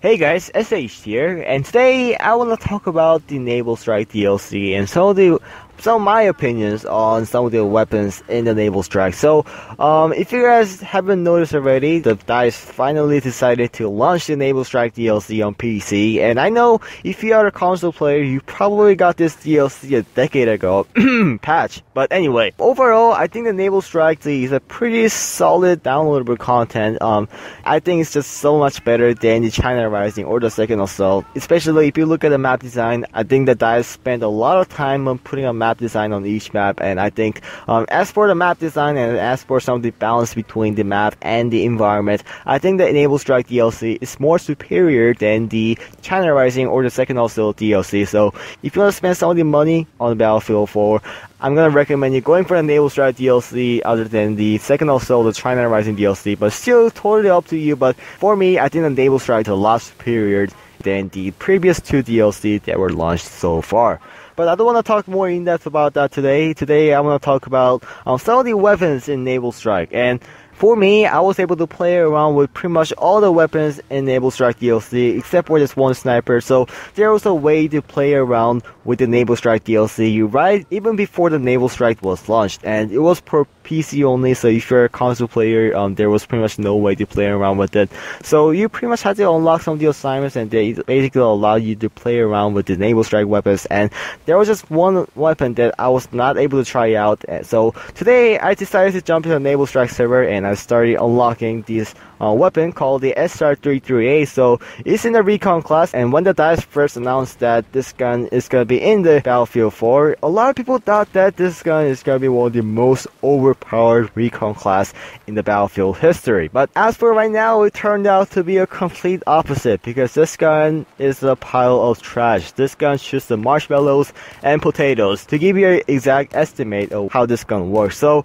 Hey guys, SH here, and today I want to talk about the Naval Strike DLC and some of my opinions on some of the weapons in the Naval Strike. So, if you guys haven't noticed already, the DICE finally decided to launch the Naval Strike DLC on PC, and I know if you are a console player, you probably got this DLC a decade ago, patch. But anyway, overall, I think the Naval Strike is a pretty solid downloadable content. I think it's just so much better than the China Rising or the Second Assault, especially if you look at the map design. I think the DICE spent a lot of time on putting a map design on each map, and I think as for the map design and as for some of the balance between the map and the environment, I think the Naval Strike DLC is more superior than the China Rising or the Second Assault DLC. So if you want to spend some of the money on Battlefield 4, I'm gonna recommend you going for the Naval Strike DLC other than the Second Assault, the China Rising DLC, but still totally up to you. But for me, I think the Naval Strike is a lot superior than the previous two DLC that were launched so far. But I don't want to talk more in depth about that today. Today I want to talk about some of the weapons in Naval Strike. And for me, I was able to play around with pretty much all the weapons in Naval Strike DLC except for this one sniper. So there was a way to play around with the Naval Strike DLC right even before the Naval Strike was launched, and it was for PC only. So if you're a console player, there was pretty much no way to play around with it. So you pretty much had to unlock some of the assignments, and they basically allow you to play around with the Naval Strike weapons. And there was just one weapon that I was not able to try out. So today I decided to jump into the Naval Strike server, and I started unlocking this weapon called the SR338. So it's in the recon class, and when the DICE first announced that this gun is gonna be in the Battlefield 4, a lot of people thought that this gun is gonna be one of the most overpowered recon class in the Battlefield history. But as for right now, it turned out to be a complete opposite, because this gun is a pile of trash. This gun shoots the marshmallows and potatoes, to give you an exact estimate of how this gun works. So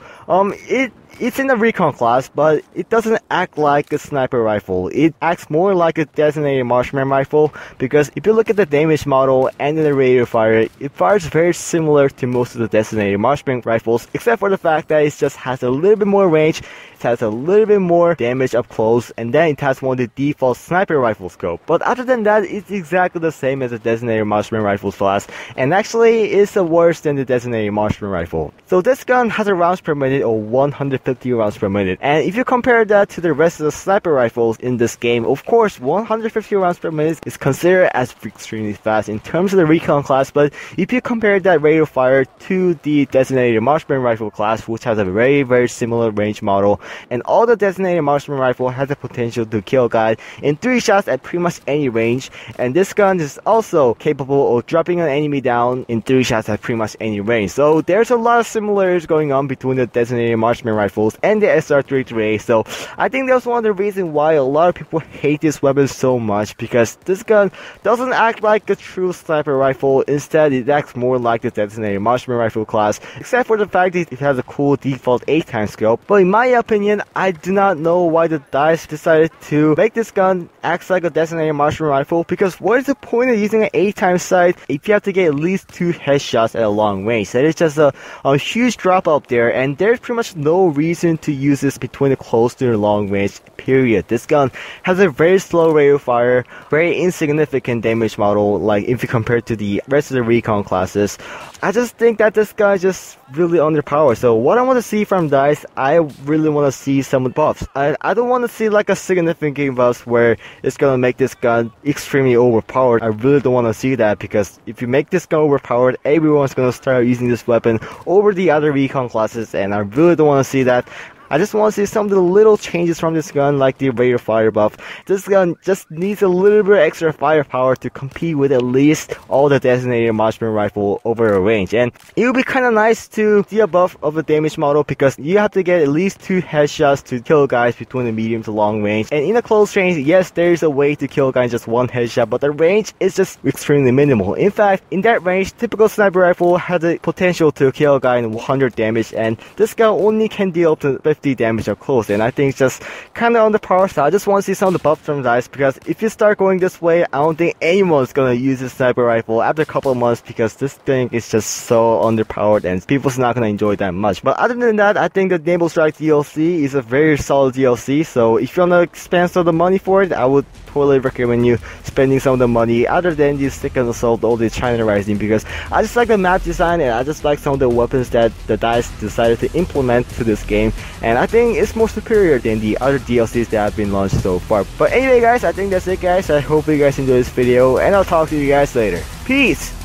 it's in the recon class, but it doesn't act like a sniper rifle. It acts more like a designated marksman rifle, because if you look at the damage model and the rate of fire, it fires very similar to most of the designated marksman rifles, except for the fact that it just has a little bit more range, it has a little bit more damage up close, and then it has one of the default sniper rifle scope. But other than that, it's exactly the same as the designated marksman rifles class, and actually it's worse than the designated marksman rifle. So this gun has a rounds per minute of 150 rounds per minute, and if you compare that to the rest of the sniper rifles in this game, of course 150 rounds per minute is considered as extremely fast in terms of the recon class. But if you compare that rate of fire to the designated marksman rifle class, which has a very similar range model, and all the designated marksman rifle has the potential to kill a guy in 3 shots at pretty much any range, and this gun is also capable of dropping an enemy down in 3 shots at pretty much any range. So there's a lot of similarities going on between the designated marksman rifle and the SR338. So I think that's one of the reasons why a lot of people hate this weapon so much, because this gun doesn't act like a true sniper rifle. Instead, it acts more like the designated marksman rifle class, except for the fact that it has a cool default 8x scope. But in my opinion, I do not know why the DICE decided to make this gun act like a designated marksman rifle, because what is the point of using an 8x sight if you have to get at least 2 headshots at a long range? That is just a huge drop up there, and there's pretty much no reason to use this between the close to the long range, period. This gun has a very slow rate of fire, very insignificant damage model, like if you compare it to the rest of the recon classes. I just think that this gun is just really underpowered. So what I want to see from DICE, I really want to see some buffs. I don't want to see like a significant buffs where it's gonna make this gun extremely overpowered. I really don't want to see that, because if you make this gun overpowered, everyone's gonna start using this weapon over the other recon classes, and I really don't want to see that. I just want to see some of the little changes from this gun, like the rate of fire buff. This gun just needs a little bit extra firepower to compete with at least all the designated marksman rifle over a range. And it would be kind of nice to see a buff of the damage model, because you have to get at least 2 headshots to kill guys between the medium to long range. And in a close range, yes, there is a way to kill guys just 1 headshot, but the range is just extremely minimal. In fact, in that range, typical sniper rifle has the potential to kill a guy in 100 damage, and this gun only can deal up to 50 damage up close, and I think it's just kind of on the power side. I just want to see some of the buffs from dice, because if you start going this way, I don't think anyone's gonna use this sniper rifle after a couple of months, because this thing is just so underpowered and people's not gonna enjoy that much. But other than that, I think the Naval Strike DLC is a very solid DLC, so if you wanna spend some of the money for it, I would totally recommend you spending some of the money other than the Second Assault or the China Rising, because I just like the map design and I just like some of the weapons that the DICE decided to implement to this game, and I think it's more superior than the other DLCs that have been launched so far. But anyway guys, I think that's it guys. I hope you guys enjoyed this video, and I'll talk to you guys later. Peace!